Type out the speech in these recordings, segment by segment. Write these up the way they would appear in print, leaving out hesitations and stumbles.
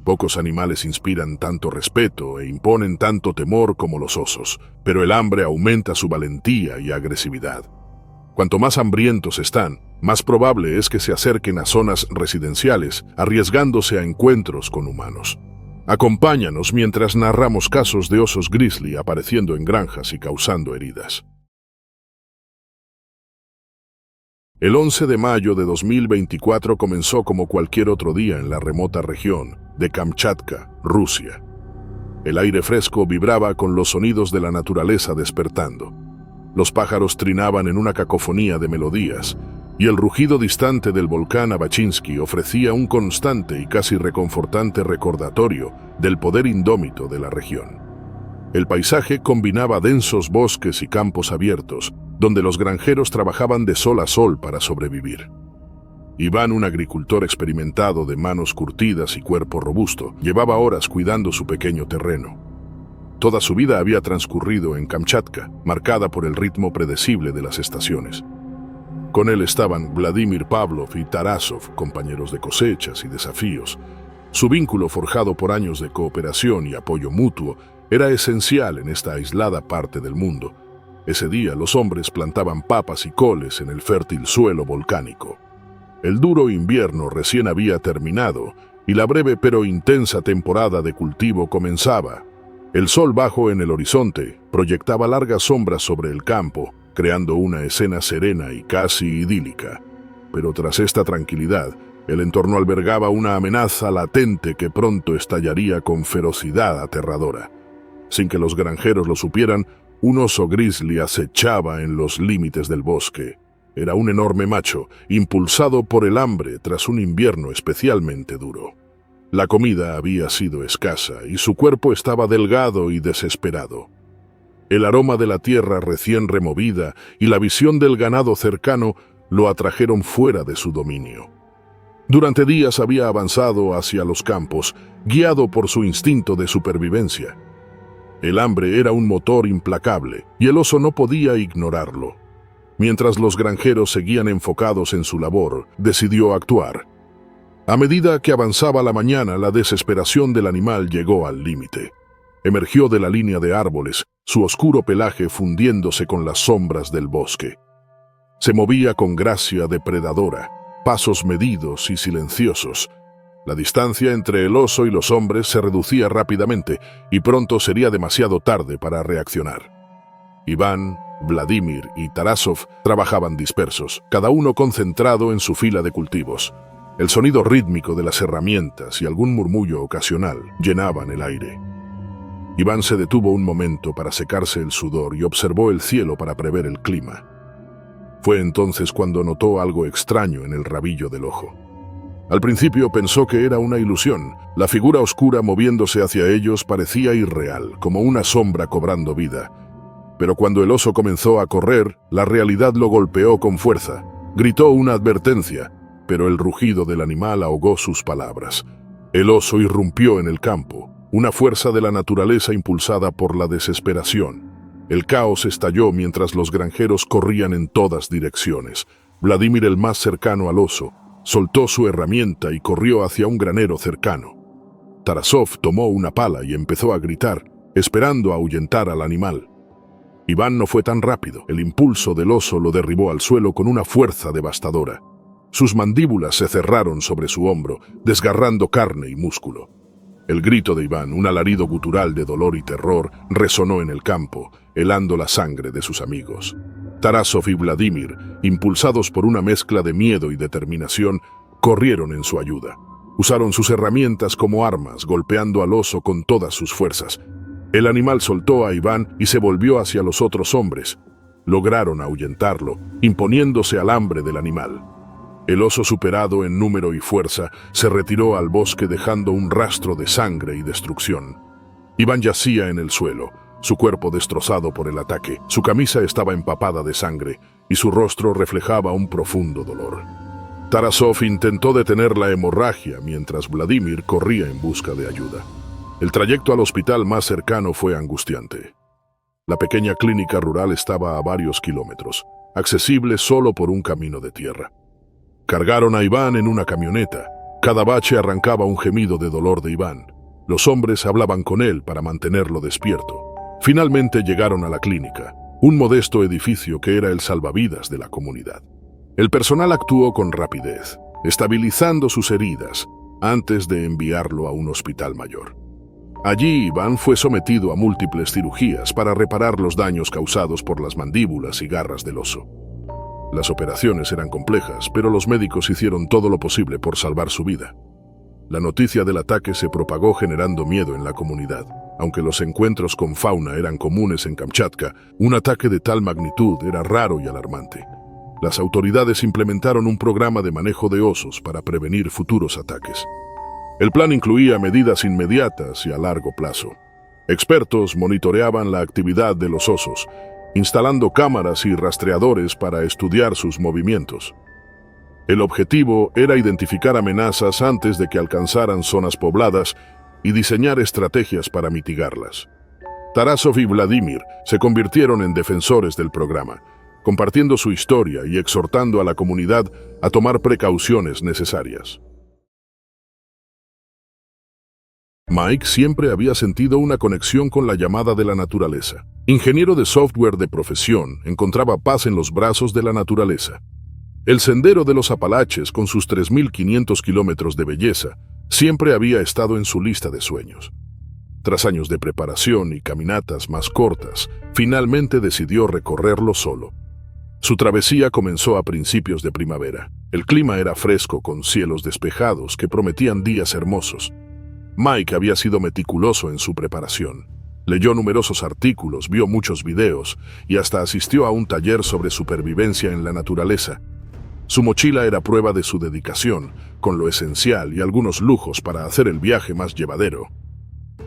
Pocos animales inspiran tanto respeto e imponen tanto temor como los osos, pero el hambre aumenta su valentía y agresividad. Cuanto más hambrientos están, más probable es que se acerquen a zonas residenciales, arriesgándose a encuentros con humanos. Acompáñanos mientras narramos casos de osos grizzly apareciendo en granjas y causando heridas. El 11 de mayo de 2024 comenzó como cualquier otro día en la remota región de Kamchatka, Rusia. El aire fresco vibraba con los sonidos de la naturaleza despertando. Los pájaros trinaban en una cacofonía de melodías, y el rugido distante del volcán Abachinsky ofrecía un constante y casi reconfortante recordatorio del poder indómito de la región. El paisaje combinaba densos bosques y campos abiertos, donde los granjeros trabajaban de sol a sol para sobrevivir. Iván, un agricultor experimentado de manos curtidas y cuerpo robusto, llevaba horas cuidando su pequeño terreno. Toda su vida había transcurrido en Kamchatka, marcada por el ritmo predecible de las estaciones. Con él estaban Vladimir Pavlov y Tarasov, compañeros de cosechas y desafíos. Su vínculo, forjado por años de cooperación y apoyo mutuo, era esencial en esta aislada parte del mundo. Ese día los hombres plantaban papas y coles en el fértil suelo volcánico. El duro invierno recién había terminado y la breve pero intensa temporada de cultivo comenzaba. El sol bajo en el horizonte proyectaba largas sombras sobre el campo, creando una escena serena y casi idílica. Pero tras esta tranquilidad, el entorno albergaba una amenaza latente que pronto estallaría con ferocidad aterradora. Sin que los granjeros lo supieran, un oso grizzly acechaba en los límites del bosque. Era un enorme macho, impulsado por el hambre tras un invierno especialmente duro. La comida había sido escasa y su cuerpo estaba delgado y desesperado. El aroma de la tierra recién removida y la visión del ganado cercano lo atrajeron fuera de su dominio. Durante días había avanzado hacia los campos, guiado por su instinto de supervivencia. El hambre era un motor implacable y el oso no podía ignorarlo. Mientras los granjeros seguían enfocados en su labor, decidió actuar. A medida que avanzaba la mañana, la desesperación del animal llegó al límite. Emergió de la línea de árboles, su oscuro pelaje fundiéndose con las sombras del bosque. Se movía con gracia depredadora, pasos medidos y silenciosos. La distancia entre el oso y los hombres se reducía rápidamente y pronto sería demasiado tarde para reaccionar. Iván, Vladimir y Tarasov trabajaban dispersos, cada uno concentrado en su fila de cultivos. El sonido rítmico de las herramientas y algún murmullo ocasional llenaban el aire. Iván se detuvo un momento para secarse el sudor y observó el cielo para prever el clima. Fue entonces cuando notó algo extraño en el rabillo del ojo. Al principio pensó que era una ilusión. La figura oscura moviéndose hacia ellos parecía irreal, como una sombra cobrando vida. Pero cuando el oso comenzó a correr, la realidad lo golpeó con fuerza. Gritó una advertencia, pero el rugido del animal ahogó sus palabras. El oso irrumpió en el campo, una fuerza de la naturaleza impulsada por la desesperación. El caos estalló mientras los granjeros corrían en todas direcciones. Vladimir, el más cercano al oso, soltó su herramienta y corrió hacia un granero cercano. Tarasov tomó una pala y empezó a gritar, esperando ahuyentar al animal. Iván no fue tan rápido. El impulso del oso lo derribó al suelo con una fuerza devastadora. Sus mandíbulas se cerraron sobre su hombro, desgarrando carne y músculo. El grito de Iván, un alarido gutural de dolor y terror, resonó en el campo, helando la sangre de sus amigos. Tarasov y Vladimir, impulsados por una mezcla de miedo y determinación, corrieron en su ayuda. Usaron sus herramientas como armas, golpeando al oso con todas sus fuerzas. El animal soltó a Iván y se volvió hacia los otros hombres. Lograron ahuyentarlo, imponiéndose al hambre del animal. El oso, superado en número y fuerza, se retiró al bosque dejando un rastro de sangre y destrucción. Iván yacía en el suelo, su cuerpo destrozado por el ataque. Su camisa estaba empapada de sangre y su rostro reflejaba un profundo dolor. Tarasov intentó detener la hemorragia mientras Vladimir corría en busca de ayuda. El trayecto al hospital más cercano fue angustiante. La pequeña clínica rural estaba a varios kilómetros, accesible solo por un camino de tierra. Cargaron a Iván en una camioneta, Cada bache arrancaba un gemido de dolor de Iván. Los hombres hablaban con él para mantenerlo despierto. Finalmente llegaron a la clínica, un modesto edificio que era el salvavidas de la comunidad. El personal actuó con rapidez, estabilizando sus heridas antes de enviarlo a un hospital mayor. Allí Iván fue sometido a múltiples cirugías para reparar los daños causados por las mandíbulas y garras del oso. Las operaciones eran complejas, pero los médicos hicieron todo lo posible por salvar su vida. La noticia del ataque se propagó generando miedo en la comunidad. Aunque los encuentros con fauna eran comunes en Kamchatka, un ataque de tal magnitud era raro y alarmante. Las autoridades implementaron un programa de manejo de osos para prevenir futuros ataques. El plan incluía medidas inmediatas y a largo plazo. Expertos monitoreaban la actividad de los osos, instalando cámaras y rastreadores para estudiar sus movimientos. El objetivo era identificar amenazas antes de que alcanzaran zonas pobladas y diseñar estrategias para mitigarlas. Tarasov y Vladimir se convirtieron en defensores del programa, compartiendo su historia y exhortando a la comunidad a tomar precauciones necesarias. Mike siempre había sentido una conexión con la llamada de la naturaleza. Ingeniero de software de profesión, encontraba paz en los brazos de la naturaleza. El sendero de los Apalaches, con sus 3.500 kilómetros de belleza, siempre había estado en su lista de sueños. Tras años de preparación y caminatas más cortas, finalmente decidió recorrerlo solo. Su travesía comenzó a principios de primavera. El clima era fresco, con cielos despejados que prometían días hermosos. Mike había sido meticuloso en su preparación. Leyó numerosos artículos, vio muchos videos y hasta asistió a un taller sobre supervivencia en la naturaleza. Su mochila era prueba de su dedicación, con lo esencial y algunos lujos para hacer el viaje más llevadero.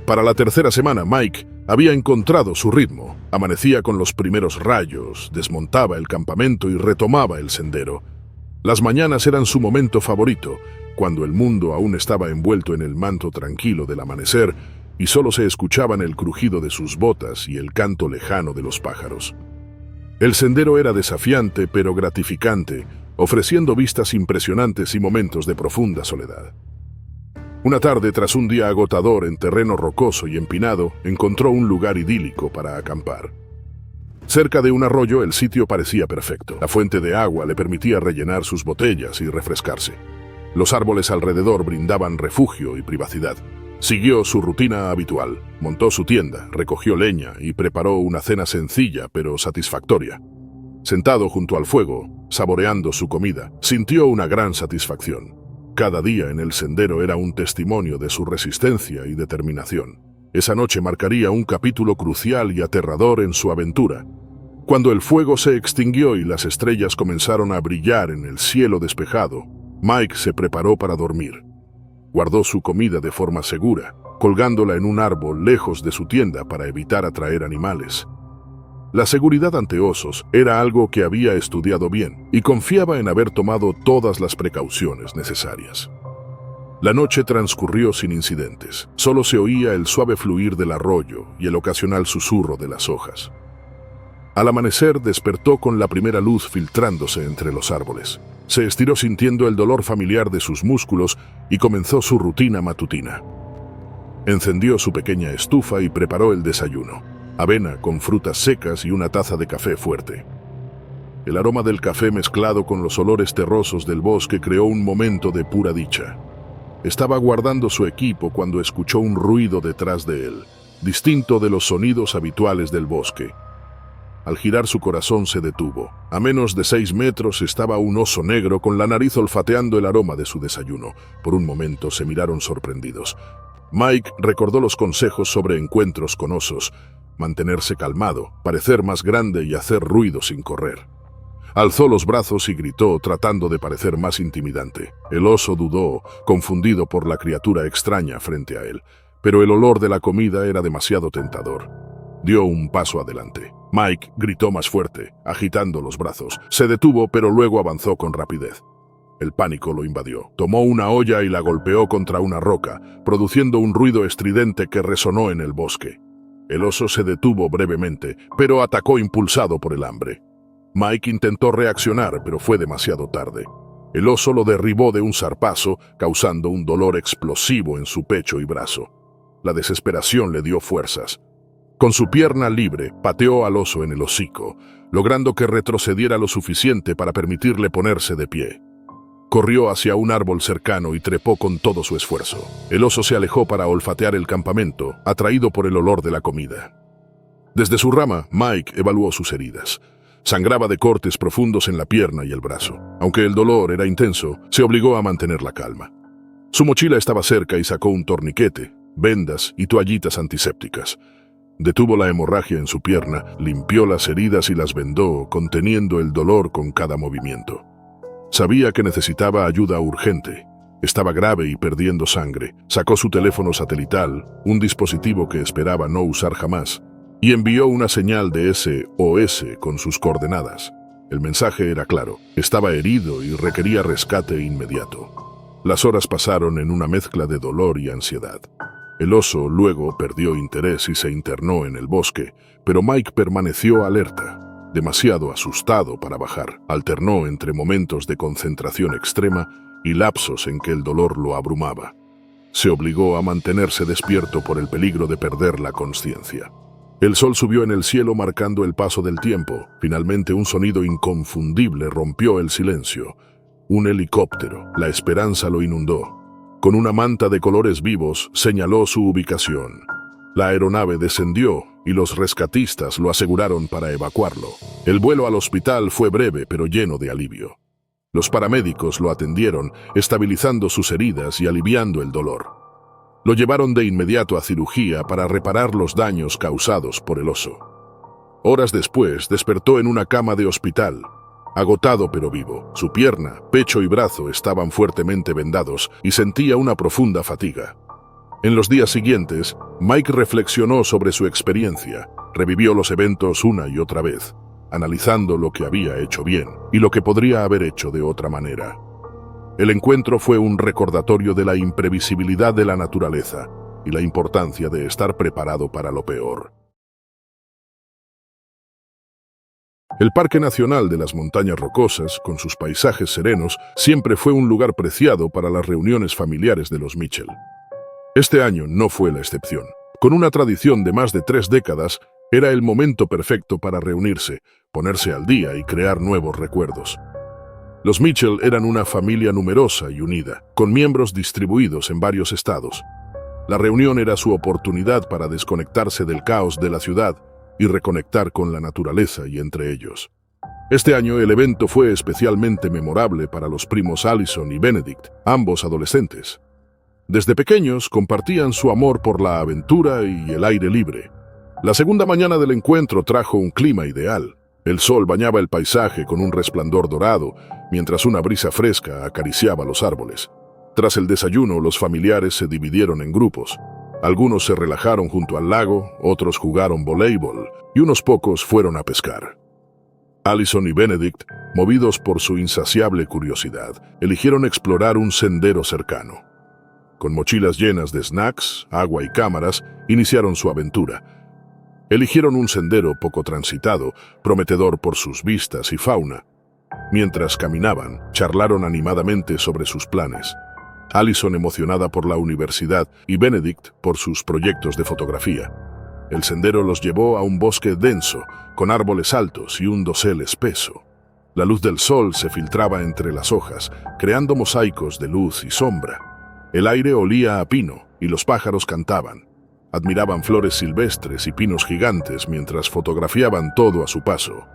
Para la tercera semana, Mike había encontrado su ritmo. Amanecía con los primeros rayos, desmontaba el campamento y retomaba el sendero. Las mañanas eran su momento favorito, cuando el mundo aún estaba envuelto en el manto tranquilo del amanecer y solo se escuchaban el crujido de sus botas y el canto lejano de los pájaros. El sendero era desafiante pero gratificante, ofreciendo vistas impresionantes y momentos de profunda soledad. Una tarde, tras un día agotador en terreno rocoso y empinado, encontró un lugar idílico para acampar. Cerca de un arroyo, el sitio parecía perfecto. La fuente de agua le permitía rellenar sus botellas y refrescarse. Los árboles alrededor brindaban refugio y privacidad. Siguió su rutina habitual, montó su tienda, recogió leña y preparó una cena sencilla pero satisfactoria. Sentado junto al fuego, saboreando su comida, sintió una gran satisfacción. Cada día en el sendero era un testimonio de su resistencia y determinación. Esa noche marcaría un capítulo crucial y aterrador en su aventura. Cuando el fuego se extinguió y las estrellas comenzaron a brillar en el cielo despejado, Mike se preparó para dormir. Guardó su comida de forma segura, colgándola en un árbol lejos de su tienda para evitar atraer animales. La seguridad ante osos era algo que había estudiado bien y confiaba en haber tomado todas las precauciones necesarias. La noche transcurrió sin incidentes. Solo se oía el suave fluir del arroyo y el ocasional susurro de las hojas. Al amanecer despertó con la primera luz filtrándose entre los árboles. Se estiró sintiendo el dolor familiar de sus músculos y comenzó su rutina matutina. Encendió su pequeña estufa y preparó el desayuno: avena con frutas secas y una taza de café fuerte. El aroma del café mezclado con los olores terrosos del bosque creó un momento de pura dicha. Estaba guardando su equipo cuando escuchó un ruido detrás de él, distinto de los sonidos habituales del bosque. Al girar su corazón se detuvo. A menos de 6 metros estaba un oso negro con la nariz olfateando el aroma de su desayuno. Por un momento se miraron sorprendidos. Mike recordó los consejos sobre encuentros con osos: mantenerse calmado, parecer más grande y hacer ruido sin correr. Alzó los brazos y gritó, tratando de parecer más intimidante. El oso dudó, confundido por la criatura extraña frente a él, pero el olor de la comida era demasiado tentador. Dio un paso adelante. Mike gritó más fuerte, agitando los brazos. Se detuvo, pero luego avanzó con rapidez. El pánico lo invadió. Tomó una olla y la golpeó contra una roca, produciendo un ruido estridente que resonó en el bosque. El oso se detuvo brevemente, pero atacó impulsado por el hambre. Mike intentó reaccionar, pero fue demasiado tarde. El oso lo derribó de un zarpazo, causando un dolor explosivo en su pecho y brazo. La desesperación le dio fuerzas. Con su pierna libre, pateó al oso en el hocico, logrando que retrocediera lo suficiente para permitirle ponerse de pie. Corrió hacia un árbol cercano y trepó con todo su esfuerzo. El oso se alejó para olfatear el campamento, atraído por el olor de la comida. Desde su rama, Mike evaluó sus heridas. Sangraba de cortes profundos en la pierna y el brazo. Aunque el dolor era intenso, se obligó a mantener la calma. Su mochila estaba cerca y sacó un torniquete, vendas y toallitas antisépticas. Detuvo la hemorragia en su pierna, limpió las heridas y las vendó, conteniendo el dolor con cada movimiento. Sabía que necesitaba ayuda urgente. Estaba grave y perdiendo sangre. Sacó su teléfono satelital, un dispositivo que esperaba no usar jamás, y envió una señal de SOS con sus coordenadas. El mensaje era claro: estaba herido y requería rescate inmediato. Las horas pasaron en una mezcla de dolor y ansiedad. El oso luego perdió interés y se internó en el bosque, pero Mike permaneció alerta. Demasiado asustado para bajar, alternó entre momentos de concentración extrema y lapsos en que el dolor lo abrumaba. Se obligó a mantenerse despierto por el peligro de perder la conciencia. El sol subió en el cielo marcando el paso del tiempo. Finalmente un sonido inconfundible rompió el silencio. Un helicóptero. La esperanza lo inundó. Con una manta de colores vivos señaló su ubicación. La aeronave descendió y los rescatistas lo aseguraron para evacuarlo. El vuelo al hospital fue breve pero lleno de alivio. Los paramédicos lo atendieron, estabilizando sus heridas y aliviando el dolor. Lo llevaron de inmediato a cirugía para reparar los daños causados por el oso. Horas después despertó en una cama de hospital, agotado pero vivo. Su pierna, pecho y brazo estaban fuertemente vendados y sentía una profunda fatiga. En los días siguientes, Mike reflexionó sobre su experiencia, revivió los eventos una y otra vez, analizando lo que había hecho bien y lo que podría haber hecho de otra manera. El encuentro fue un recordatorio de la imprevisibilidad de la naturaleza y la importancia de estar preparado para lo peor. El Parque Nacional de las Montañas Rocosas, con sus paisajes serenos, siempre fue un lugar preciado para las reuniones familiares de los Mitchell. Este año no fue la excepción. Con una tradición de más de 3 décadas, era el momento perfecto para reunirse, ponerse al día y crear nuevos recuerdos. Los Mitchell eran una familia numerosa y unida, con miembros distribuidos en varios estados. La reunión era su oportunidad para desconectarse del caos de la ciudad y reconectar con la naturaleza y entre ellos. Este año el evento fue especialmente memorable para los primos Allison y Benedict, ambos adolescentes. Desde pequeños compartían su amor por la aventura y el aire libre. La segunda mañana del encuentro trajo un clima ideal. El sol bañaba el paisaje con un resplandor dorado, mientras una brisa fresca acariciaba los árboles. Tras el desayuno, los familiares se dividieron en grupos. Algunos se relajaron junto al lago, otros jugaron voleibol y unos pocos fueron a pescar. Allison y Benedict, movidos por su insaciable curiosidad, eligieron explorar un sendero cercano. Con mochilas llenas de snacks, agua y cámaras, iniciaron su aventura. Eligieron un sendero poco transitado, prometedor por sus vistas y fauna. Mientras caminaban, charlaron animadamente sobre sus planes. Allison emocionada por la universidad y Benedict por sus proyectos de fotografía. El sendero los llevó a un bosque denso, con árboles altos y un dosel espeso. La luz del sol se filtraba entre las hojas, creando mosaicos de luz y sombra. El aire olía a pino y los pájaros cantaban. Admiraban flores silvestres y pinos gigantes mientras fotografiaban todo a su paso.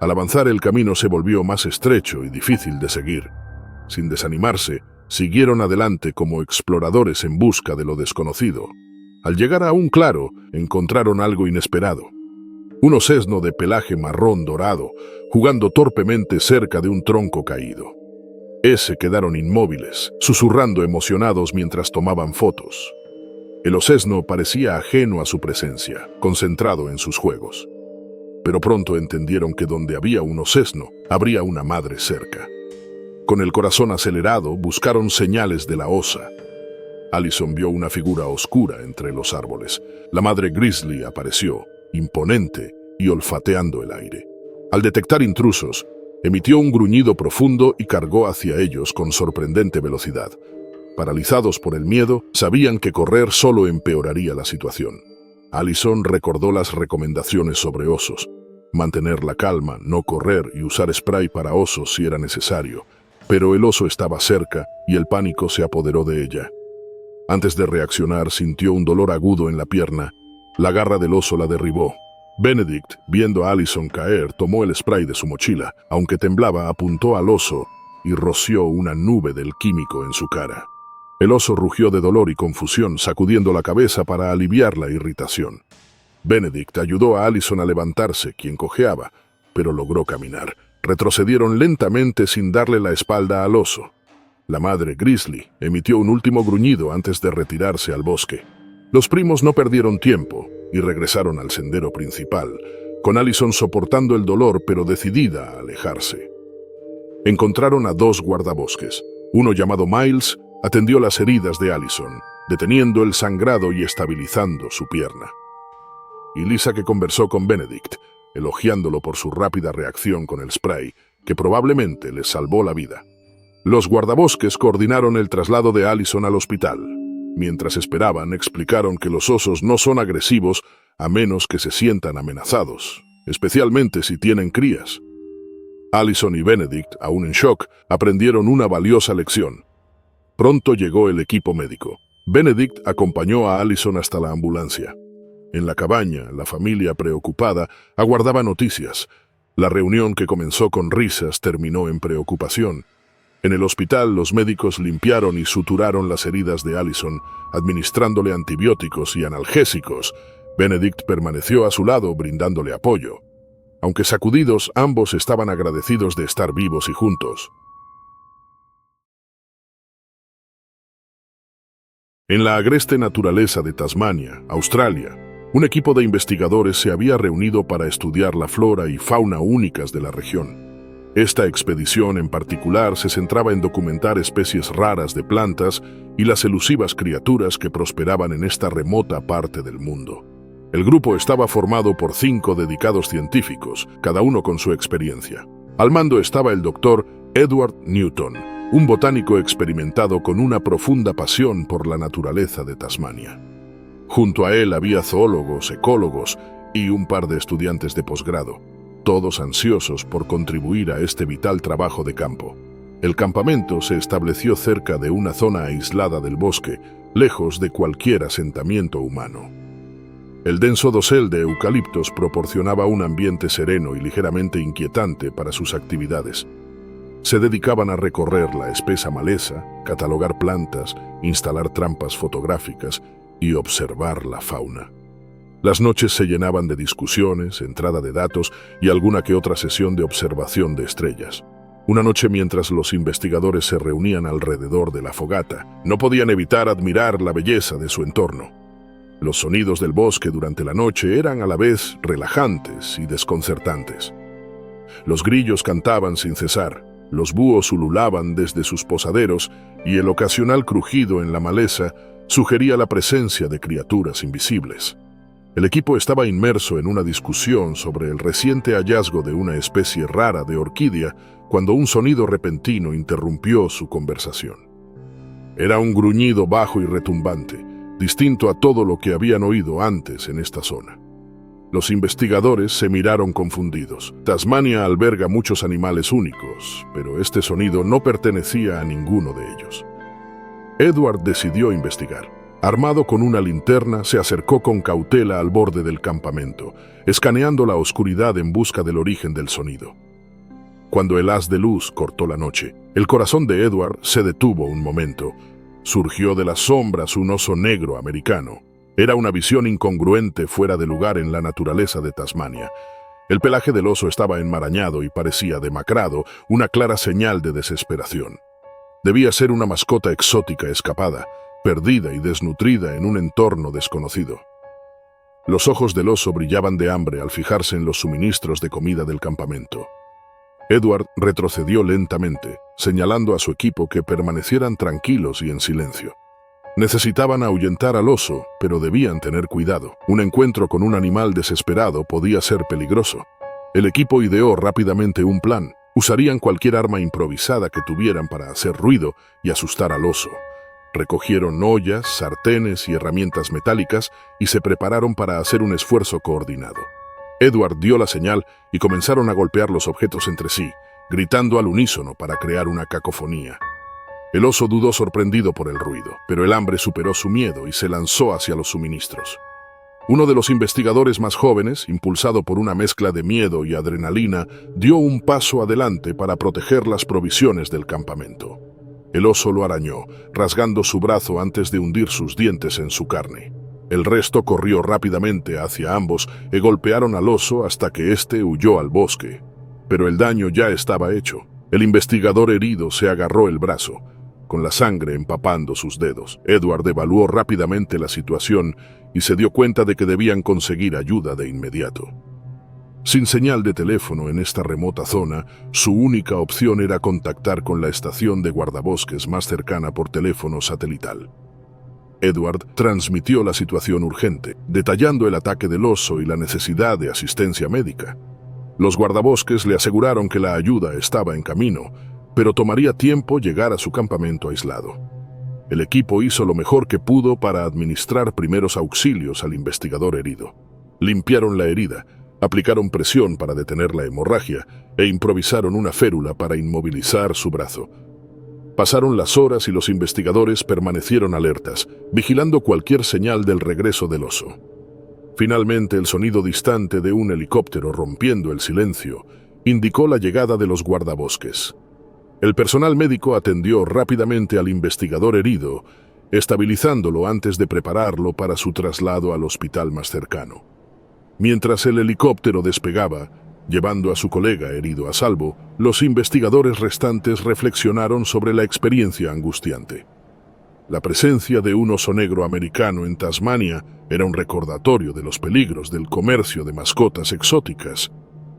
Al avanzar el camino se volvió más estrecho y difícil de seguir. Sin desanimarse, siguieron adelante como exploradores en busca de lo desconocido. Al llegar a un claro, encontraron algo inesperado. Un osesno de pelaje marrón dorado, jugando torpemente cerca de un tronco caído. Se quedaron inmóviles, susurrando emocionados mientras tomaban fotos. El osesno parecía ajeno a su presencia, concentrado en sus juegos. Pero pronto entendieron que donde había un osesno, habría una madre cerca. Con el corazón acelerado, buscaron señales de la osa. Allison vio una figura oscura entre los árboles. La madre grizzly apareció, imponente y olfateando el aire. Al detectar intrusos, Emitió un gruñido profundo y cargó hacia ellos con sorprendente velocidad. Paralizados por el miedo, sabían que correr solo empeoraría la situación. Allison recordó las recomendaciones sobre osos: mantener la calma, no correr y usar spray para osos si era necesario. Pero el oso estaba cerca y el pánico se apoderó de ella. Antes de reaccionar, sintió un dolor agudo en la pierna. La garra del oso la derribó. Benedict, viendo a Allison caer, tomó el spray de su mochila. Aunque temblaba, apuntó al oso y roció una nube del químico en su cara. El oso rugió de dolor y confusión, sacudiendo la cabeza para aliviar la irritación. Benedict ayudó a Allison a levantarse, quien cojeaba, pero logró caminar. Retrocedieron lentamente sin darle la espalda al oso. La madre, Grizzly, emitió un último gruñido antes de retirarse al bosque. Los primos no perdieron tiempo y regresaron al sendero principal, con Allison soportando el dolor pero decidida a alejarse. Encontraron a 2 guardabosques. Uno, llamado Miles, atendió las heridas de Allison, deteniendo el sangrado y estabilizando su pierna. Y Lisa, que conversó con Benedict, elogiándolo por su rápida reacción con el spray, que probablemente les salvó la vida. Los guardabosques coordinaron el traslado de Allison al hospital. Mientras esperaban, explicaron que los osos no son agresivos a menos que se sientan amenazados, especialmente si tienen crías. Allison y Benedict, aún en shock, aprendieron una valiosa lección. Pronto llegó el equipo médico. Benedict acompañó a Allison hasta la ambulancia. En la cabaña, la familia, preocupada, aguardaba noticias. La reunión, que comenzó con risas, terminó en preocupación. En el hospital, los médicos limpiaron y suturaron las heridas de Allison, administrándole antibióticos y analgésicos. Benedict permaneció a su lado, brindándole apoyo. Aunque sacudidos, ambos estaban agradecidos de estar vivos y juntos. En la agreste naturaleza de Tasmania, Australia, un equipo de investigadores se había reunido para estudiar la flora y fauna únicas de la región. Esta expedición en particular se centraba en documentar especies raras de plantas y las elusivas criaturas que prosperaban en esta remota parte del mundo. El grupo estaba formado por 5 dedicados científicos, cada uno con su experiencia. Al mando estaba el doctor Edward Newton, un botánico experimentado con una profunda pasión por la naturaleza de Tasmania. Junto a él había zoólogos, ecólogos y un par de estudiantes de posgrado, todos ansiosos por contribuir a este vital trabajo de campo. El campamento se estableció cerca de una zona aislada del bosque, lejos de cualquier asentamiento humano. El denso dosel de eucaliptos proporcionaba un ambiente sereno y ligeramente inquietante para sus actividades. Se dedicaban a recorrer la espesa maleza, catalogar plantas, instalar trampas fotográficas y observar la fauna. Las noches se llenaban de discusiones, entrada de datos y alguna que otra sesión de observación de estrellas. Una noche, mientras los investigadores se reunían alrededor de la fogata, no podían evitar admirar la belleza de su entorno. Los sonidos del bosque durante la noche eran a la vez relajantes y desconcertantes. Los grillos cantaban sin cesar, los búhos ululaban desde sus posaderos y el ocasional crujido en la maleza sugería la presencia de criaturas invisibles. El equipo estaba inmerso en una discusión sobre el reciente hallazgo de una especie rara de orquídea cuando un sonido repentino interrumpió su conversación. Era un gruñido bajo y retumbante, distinto a todo lo que habían oído antes en esta zona. Los investigadores se miraron confundidos. Tasmania alberga muchos animales únicos, pero este sonido no pertenecía a ninguno de ellos. Edward decidió investigar. Armado con una linterna, se acercó con cautela al borde del campamento, escaneando la oscuridad en busca del origen del sonido. Cuando el haz de luz cortó la noche, el corazón de Edward se detuvo un momento. Surgió de las sombras un oso negro americano. Era una visión incongruente, fuera de lugar en la naturaleza de Tasmania. El pelaje del oso estaba enmarañado y parecía demacrado, una clara señal de desesperación. Debía ser una mascota exótica escapada, perdida y desnutrida en un entorno desconocido. Los ojos del oso brillaban de hambre al fijarse en los suministros de comida del campamento. Edward retrocedió lentamente, señalando a su equipo que permanecieran tranquilos y en silencio. Necesitaban ahuyentar al oso, pero debían tener cuidado. Un encuentro con un animal desesperado podía ser peligroso. El equipo ideó rápidamente un plan. Usarían cualquier arma improvisada que tuvieran para hacer ruido y asustar al oso. Recogieron ollas, sartenes y herramientas metálicas y se prepararon para hacer un esfuerzo coordinado. Edward dio la señal y comenzaron a golpear los objetos entre sí, gritando al unísono para crear una cacofonía. El oso dudó sorprendido por el ruido, pero el hambre superó su miedo y se lanzó hacia los suministros. Uno de los investigadores más jóvenes, impulsado por una mezcla de miedo y adrenalina, dio un paso adelante para proteger las provisiones del campamento. El oso lo arañó, rasgando su brazo antes de hundir sus dientes en su carne. El resto corrió rápidamente hacia ambos y golpearon al oso hasta que éste huyó al bosque. Pero el daño ya estaba hecho. El investigador herido se agarró el brazo, con la sangre empapando sus dedos. Edward evaluó rápidamente la situación y se dio cuenta de que debían conseguir ayuda de inmediato. Sin señal de teléfono en esta remota zona, su única opción era contactar con la estación de guardabosques más cercana por teléfono satelital. Edward transmitió la situación urgente, detallando el ataque del oso y la necesidad de asistencia médica. Los guardabosques le aseguraron que la ayuda estaba en camino, pero tomaría tiempo llegar a su campamento aislado. El equipo hizo lo mejor que pudo para administrar primeros auxilios al investigador herido. Limpiaron la herida, aplicaron presión para detener la hemorragia e improvisaron una férula para inmovilizar su brazo. Pasaron las horas y los investigadores permanecieron alertas, vigilando cualquier señal del regreso del oso. Finalmente, el sonido distante de un helicóptero rompiendo el silencio indicó la llegada de los guardabosques. El personal médico atendió rápidamente al investigador herido, estabilizándolo antes de prepararlo para su traslado al hospital más cercano. Mientras el helicóptero despegaba, llevando a su colega herido a salvo, los investigadores restantes reflexionaron sobre la experiencia angustiante. La presencia de un oso negro americano en Tasmania era un recordatorio de los peligros del comercio de mascotas exóticas.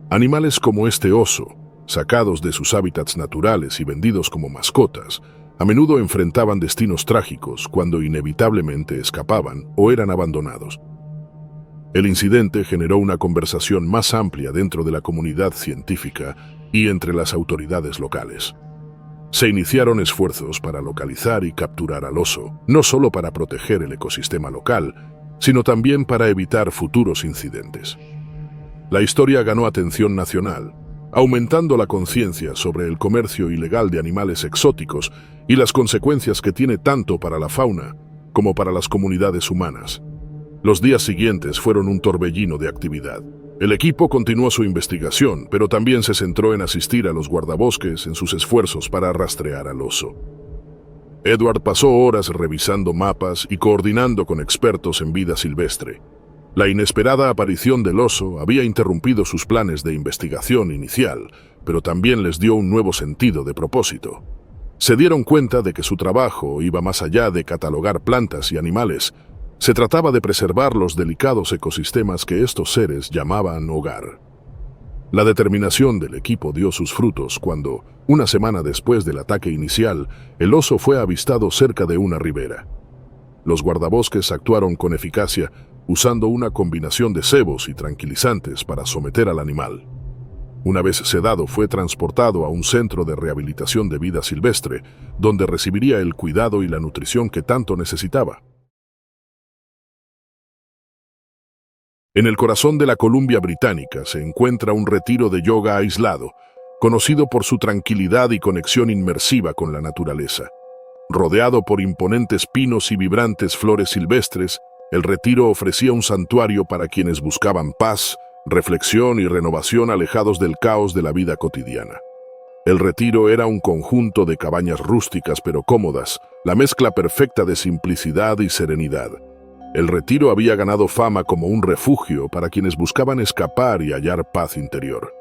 Animales como este oso, sacados de sus hábitats naturales y vendidos como mascotas, a menudo enfrentaban destinos trágicos cuando inevitablemente escapaban o eran abandonados. El incidente generó una conversación más amplia dentro de la comunidad científica y entre las autoridades locales. Se iniciaron esfuerzos para localizar y capturar al oso, no solo para proteger el ecosistema local, sino también para evitar futuros incidentes. La historia ganó atención nacional, aumentando la conciencia sobre el comercio ilegal de animales exóticos y las consecuencias que tiene tanto para la fauna como para las comunidades humanas. Los días siguientes fueron un torbellino de actividad. El equipo continuó su investigación, pero también se centró en asistir a los guardabosques en sus esfuerzos para rastrear al oso. Edward pasó horas revisando mapas y coordinando con expertos en vida silvestre. La inesperada aparición del oso había interrumpido sus planes de investigación inicial, pero también les dio un nuevo sentido de propósito. Se dieron cuenta de que su trabajo iba más allá de catalogar plantas y animales. Se trataba de preservar los delicados ecosistemas que estos seres llamaban hogar. La determinación del equipo dio sus frutos cuando, una semana después del ataque inicial, el oso fue avistado cerca de una ribera. Los guardabosques actuaron con eficacia, usando una combinación de cebos y tranquilizantes para someter al animal. Una vez sedado, fue transportado a un centro de rehabilitación de vida silvestre, donde recibiría el cuidado y la nutrición que tanto necesitaba. En el corazón de la Columbia Británica se encuentra un retiro de yoga aislado, conocido por su tranquilidad y conexión inmersiva con la naturaleza. Rodeado por imponentes pinos y vibrantes flores silvestres, el retiro ofrecía un santuario para quienes buscaban paz, reflexión y renovación alejados del caos de la vida cotidiana. El retiro era un conjunto de cabañas rústicas pero cómodas, la mezcla perfecta de simplicidad y serenidad. El retiro había ganado fama como un refugio para quienes buscaban escapar y hallar paz interior.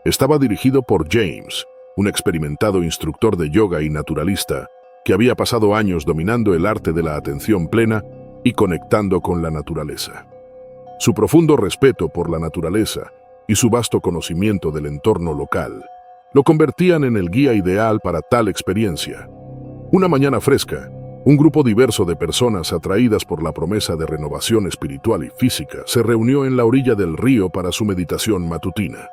Estaba dirigido por James, un experimentado instructor de yoga y naturalista, que había pasado años dominando el arte de la atención plena y conectando con la naturaleza. Su profundo respeto por la naturaleza y su vasto conocimiento del entorno local lo convertían en el guía ideal para tal experiencia. Una mañana fresca, un grupo diverso de personas atraídas por la promesa de renovación espiritual y física se reunió en la orilla del río para su meditación matutina.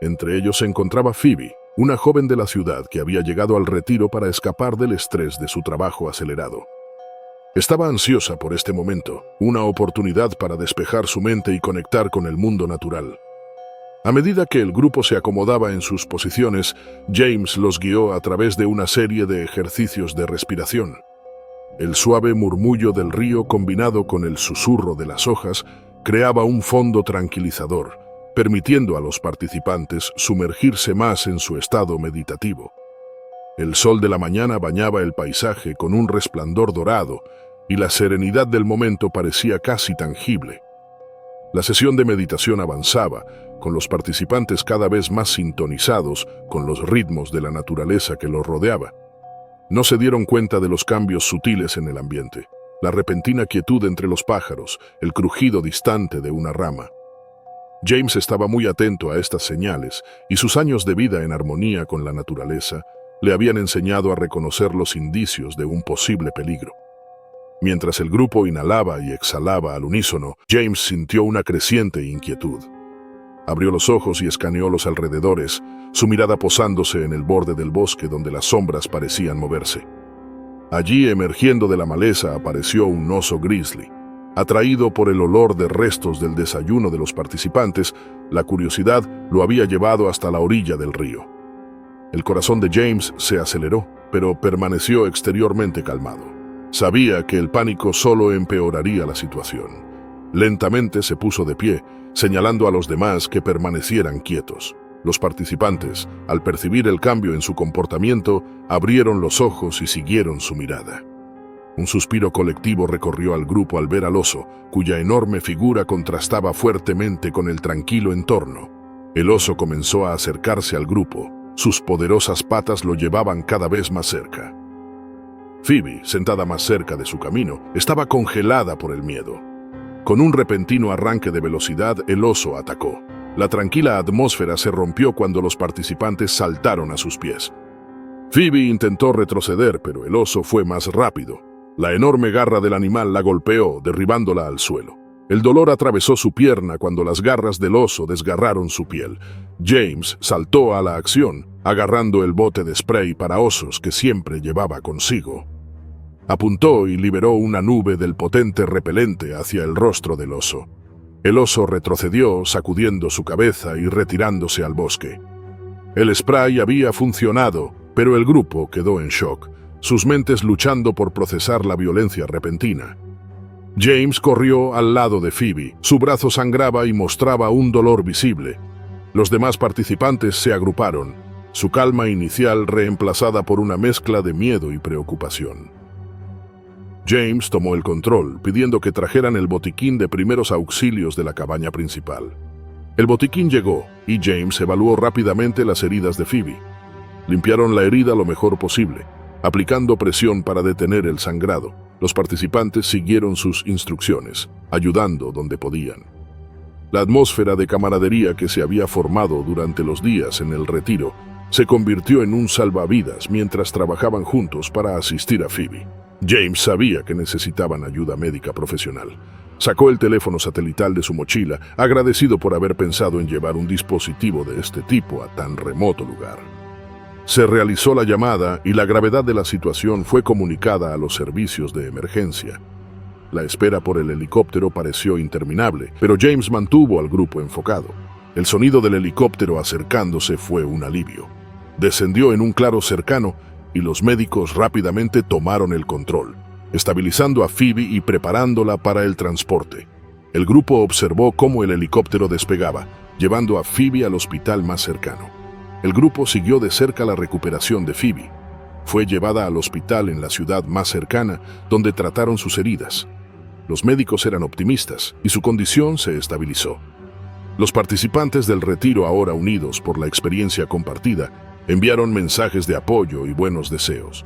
Entre ellos se encontraba Phoebe, una joven de la ciudad que había llegado al retiro para escapar del estrés de su trabajo acelerado. Estaba ansiosa por este momento, una oportunidad para despejar su mente y conectar con el mundo natural. A medida que el grupo se acomodaba en sus posiciones, James los guió a través de una serie de ejercicios de respiración. El suave murmullo del río combinado con el susurro de las hojas creaba un fondo tranquilizador, permitiendo a los participantes sumergirse más en su estado meditativo. El sol de la mañana bañaba el paisaje con un resplandor dorado y la serenidad del momento parecía casi tangible. La sesión de meditación avanzaba, con los participantes cada vez más sintonizados con los ritmos de la naturaleza que los rodeaba. No se dieron cuenta de los cambios sutiles en el ambiente, la repentina quietud entre los pájaros, el crujido distante de una rama. James estaba muy atento a estas señales y sus años de vida en armonía con la naturaleza le habían enseñado a reconocer los indicios de un posible peligro. Mientras el grupo inhalaba y exhalaba al unísono, James sintió una creciente inquietud. Abrió los ojos y escaneó los alrededores, su mirada posándose en el borde del bosque donde las sombras parecían moverse. Allí, emergiendo de la maleza, apareció un oso grizzly. Atraído por el olor de restos del desayuno de los participantes, la curiosidad lo había llevado hasta la orilla del río. El corazón de James se aceleró, pero permaneció exteriormente calmado. Sabía que el pánico solo empeoraría la situación. Lentamente se puso de pie, señalando a los demás que permanecieran quietos. Los participantes, al percibir el cambio en su comportamiento, abrieron los ojos y siguieron su mirada. Un suspiro colectivo recorrió al grupo al ver al oso, cuya enorme figura contrastaba fuertemente con el tranquilo entorno. El oso comenzó a acercarse al grupo. Sus poderosas patas lo llevaban cada vez más cerca. Phoebe, sentada más cerca de su camino, estaba congelada por el miedo. Con un repentino arranque de velocidad, el oso atacó. La tranquila atmósfera se rompió cuando los participantes saltaron a sus pies. Phoebe intentó retroceder, pero el oso fue más rápido. La enorme garra del animal la golpeó, derribándola al suelo. El dolor atravesó su pierna cuando las garras del oso desgarraron su piel. James saltó a la acción, agarrando el bote de spray para osos que siempre llevaba consigo. Apuntó y liberó una nube del potente repelente hacia el rostro del oso. El oso retrocedió, sacudiendo su cabeza y retirándose al bosque. El spray había funcionado, pero el grupo quedó en shock, sus mentes luchando por procesar la violencia repentina. James corrió al lado de Phoebe. Su brazo sangraba y mostraba un dolor visible. Los demás participantes se agruparon, su calma inicial reemplazada por una mezcla de miedo y preocupación. James tomó el control, pidiendo que trajeran el botiquín de primeros auxilios de la cabaña principal. El botiquín llegó, y James evaluó rápidamente las heridas de Phoebe. Limpiaron la herida lo mejor posible, aplicando presión para detener el sangrado. Los participantes siguieron sus instrucciones, ayudando donde podían. La atmósfera de camaradería que se había formado durante los días en el retiro se convirtió en un salvavidas mientras trabajaban juntos para asistir a Phoebe. James sabía que necesitaban ayuda médica profesional. Sacó el teléfono satelital de su mochila, agradecido por haber pensado en llevar un dispositivo de este tipo a tan remoto lugar. Se realizó la llamada y la gravedad de la situación fue comunicada a los servicios de emergencia. La espera por el helicóptero pareció interminable, pero James mantuvo al grupo enfocado. El sonido del helicóptero acercándose fue un alivio. Descendió en un claro cercano y los médicos rápidamente tomaron el control, estabilizando a Phoebe y preparándola para el transporte. El grupo observó cómo el helicóptero despegaba, llevando a Phoebe al hospital más cercano. El grupo siguió de cerca la recuperación de Phoebe. Fue llevada al hospital en la ciudad más cercana, donde trataron sus heridas. Los médicos eran optimistas y su condición se estabilizó. Los participantes del retiro, ahora unidos por la experiencia compartida, enviaron mensajes de apoyo y buenos deseos.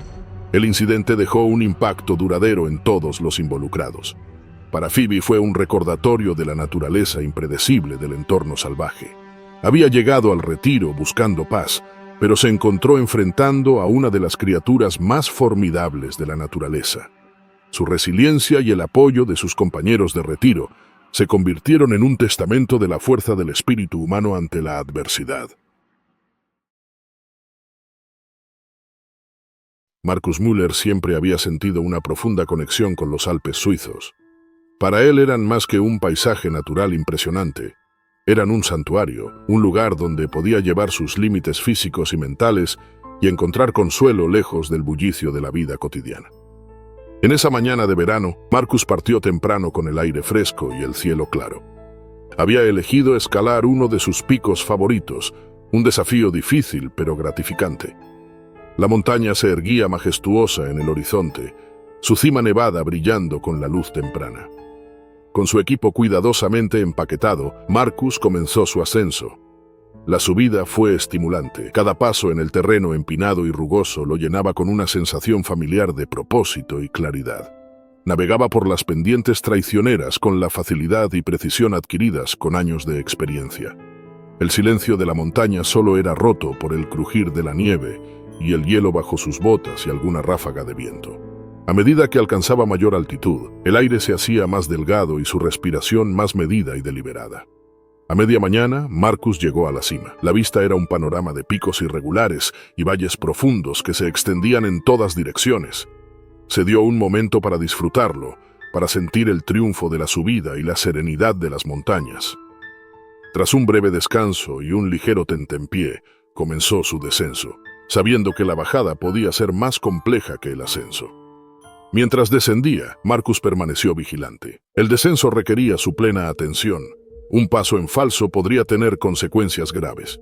El incidente dejó un impacto duradero en todos los involucrados. Para Phoebe fue un recordatorio de la naturaleza impredecible del entorno salvaje. Había llegado al retiro buscando paz, pero se encontró enfrentando a una de las criaturas más formidables de la naturaleza. Su resiliencia y el apoyo de sus compañeros de retiro se convirtieron en un testamento de la fuerza del espíritu humano ante la adversidad. Markus Müller siempre había sentido una profunda conexión con los Alpes suizos. Para él eran más que un paisaje natural impresionante. Eran un santuario, un lugar donde podía llevar sus límites físicos y mentales y encontrar consuelo lejos del bullicio de la vida cotidiana. En esa mañana de verano, Markus partió temprano con el aire fresco y el cielo claro. Había elegido escalar uno de sus picos favoritos, un desafío difícil pero gratificante. La montaña se erguía majestuosa en el horizonte, su cima nevada brillando con la luz temprana. Con su equipo cuidadosamente empaquetado, Markus comenzó su ascenso. La subida fue estimulante. Cada paso en el terreno empinado y rugoso lo llenaba con una sensación familiar de propósito y claridad. Navegaba por las pendientes traicioneras con la facilidad y precisión adquiridas con años de experiencia. El silencio de la montaña solo era roto por el crujir de la nieve y el hielo bajo sus botas y alguna ráfaga de viento. A medida que alcanzaba mayor altitud, el aire se hacía más delgado y su respiración más medida y deliberada. A media mañana, Markus llegó a la cima. La vista era un panorama de picos irregulares y valles profundos que se extendían en todas direcciones. Se dio un momento para disfrutarlo, para sentir el triunfo de la subida y la serenidad de las montañas. Tras un breve descanso y un ligero tentempié, comenzó su descenso, sabiendo que la bajada podía ser más compleja que el ascenso. Mientras descendía, Markus permaneció vigilante. El descenso requería su plena atención. Un paso en falso podría tener consecuencias graves.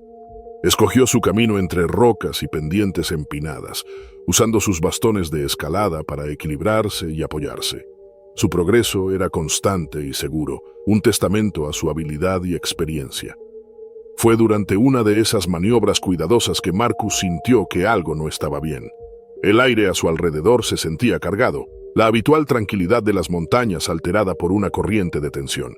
Escogió su camino entre rocas y pendientes empinadas, usando sus bastones de escalada para equilibrarse y apoyarse. Su progreso era constante y seguro, un testamento a su habilidad y experiencia. Fue durante una de esas maniobras cuidadosas que Markus sintió que algo no estaba bien. El aire a su alrededor se sentía cargado, la habitual tranquilidad de las montañas alterada por una corriente de tensión.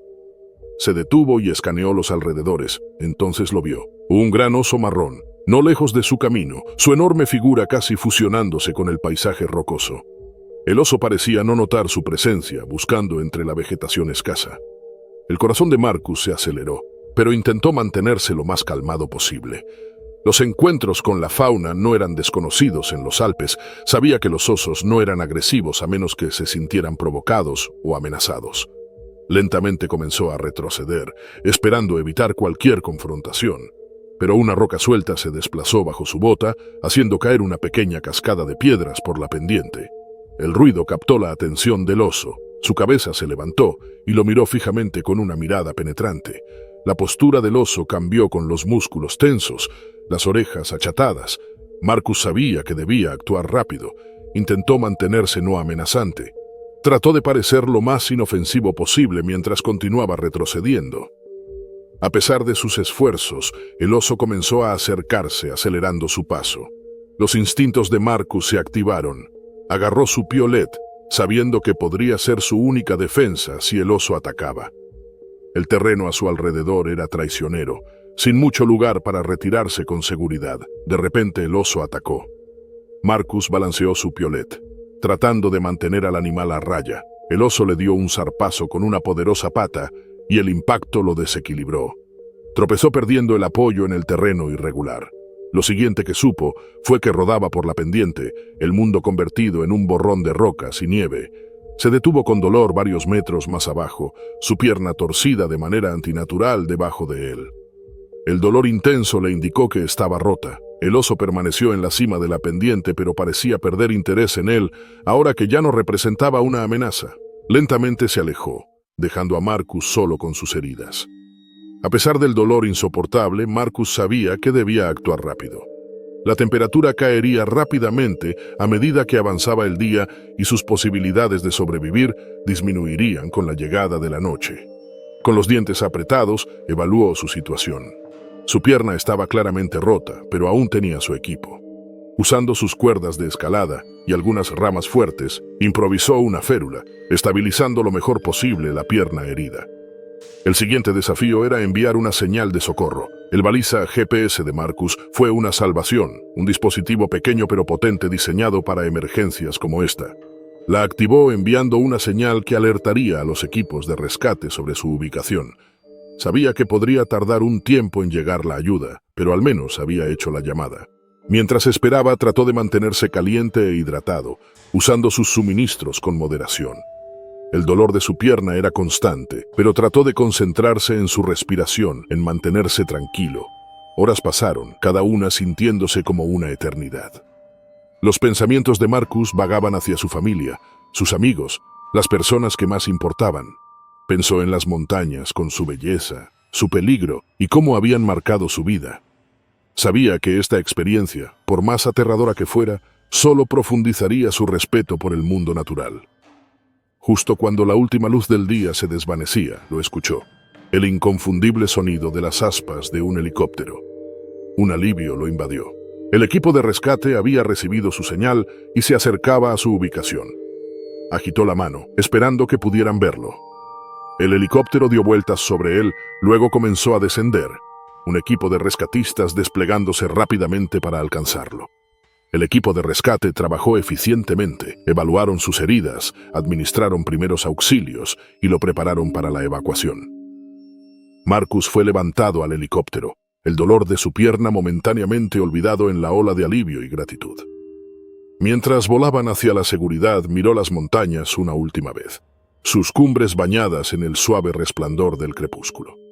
Se detuvo y escaneó los alrededores, entonces lo vio. Un gran oso marrón, no lejos de su camino, su enorme figura casi fusionándose con el paisaje rocoso. El oso parecía no notar su presencia, buscando entre la vegetación escasa. El corazón de Markus se aceleró, pero intentó mantenerse lo más calmado posible. Los encuentros con la fauna no eran desconocidos en los Alpes. Sabía que los osos no eran agresivos a menos que se sintieran provocados o amenazados. Lentamente comenzó a retroceder, esperando evitar cualquier confrontación. Pero una roca suelta se desplazó bajo su bota, haciendo caer una pequeña cascada de piedras por la pendiente. El ruido captó la atención del oso. Su cabeza se levantó y lo miró fijamente con una mirada penetrante. La postura del oso cambió con los músculos tensos, las orejas achatadas. Markus sabía que debía actuar rápido. Intentó mantenerse no amenazante. Trató de parecer lo más inofensivo posible mientras continuaba retrocediendo. A pesar de sus esfuerzos, el oso comenzó a acercarse, acelerando su paso. Los instintos de Markus se activaron. Agarró su piolet, sabiendo que podría ser su única defensa si el oso atacaba. El terreno a su alrededor era traicionero, sin mucho lugar para retirarse con seguridad. De repente el oso atacó. Markus balanceó su piolet, tratando de mantener al animal a raya. El oso le dio un zarpazo con una poderosa pata y el impacto lo desequilibró. Tropezó perdiendo el apoyo en el terreno irregular. Lo siguiente que supo fue que rodaba por la pendiente, el mundo convertido en un borrón de rocas y nieve. Se detuvo con dolor varios metros más abajo, su pierna torcida de manera antinatural debajo de él. El dolor intenso le indicó que estaba rota. El oso permaneció en la cima de la pendiente, pero parecía perder interés en él, ahora que ya no representaba una amenaza. Lentamente se alejó, dejando a Markus solo con sus heridas. A pesar del dolor insoportable, Markus sabía que debía actuar rápido. La temperatura caería rápidamente a medida que avanzaba el día y sus posibilidades de sobrevivir disminuirían con la llegada de la noche. Con los dientes apretados, evaluó su situación. Su pierna estaba claramente rota, pero aún tenía su equipo. Usando sus cuerdas de escalada y algunas ramas fuertes, improvisó una férula, estabilizando lo mejor posible la pierna herida. El siguiente desafío era enviar una señal de socorro. El baliza GPS de Markus fue una salvación, un dispositivo pequeño pero potente diseñado para emergencias como esta. La activó enviando una señal que alertaría a los equipos de rescate sobre su ubicación. Sabía que podría tardar un tiempo en llegar la ayuda, pero al menos había hecho la llamada. Mientras esperaba, trató de mantenerse caliente e hidratado, usando sus suministros con moderación. El dolor de su pierna era constante, pero trató de concentrarse en su respiración, en mantenerse tranquilo. Horas pasaron, cada una sintiéndose como una eternidad. Los pensamientos de Marcus vagaban hacia su familia, sus amigos, las personas que más importaban. Pensó en las montañas, con su belleza, su peligro y cómo habían marcado su vida. Sabía que esta experiencia, por más aterradora que fuera, solo profundizaría su respeto por el mundo natural. Justo cuando la última luz del día se desvanecía, lo escuchó. El inconfundible sonido de las aspas de un helicóptero. Un alivio lo invadió. El equipo de rescate había recibido su señal y se acercaba a su ubicación. Agitó la mano, esperando que pudieran verlo. El helicóptero dio vueltas sobre él, luego comenzó a descender, un equipo de rescatistas desplegándose rápidamente para alcanzarlo. El equipo de rescate trabajó eficientemente, evaluaron sus heridas, administraron primeros auxilios y lo prepararon para la evacuación. Marcus fue levantado al helicóptero, el dolor de su pierna momentáneamente olvidado en la ola de alivio y gratitud. Mientras volaban hacia la seguridad, miró las montañas una última vez, sus cumbres bañadas en el suave resplandor del crepúsculo.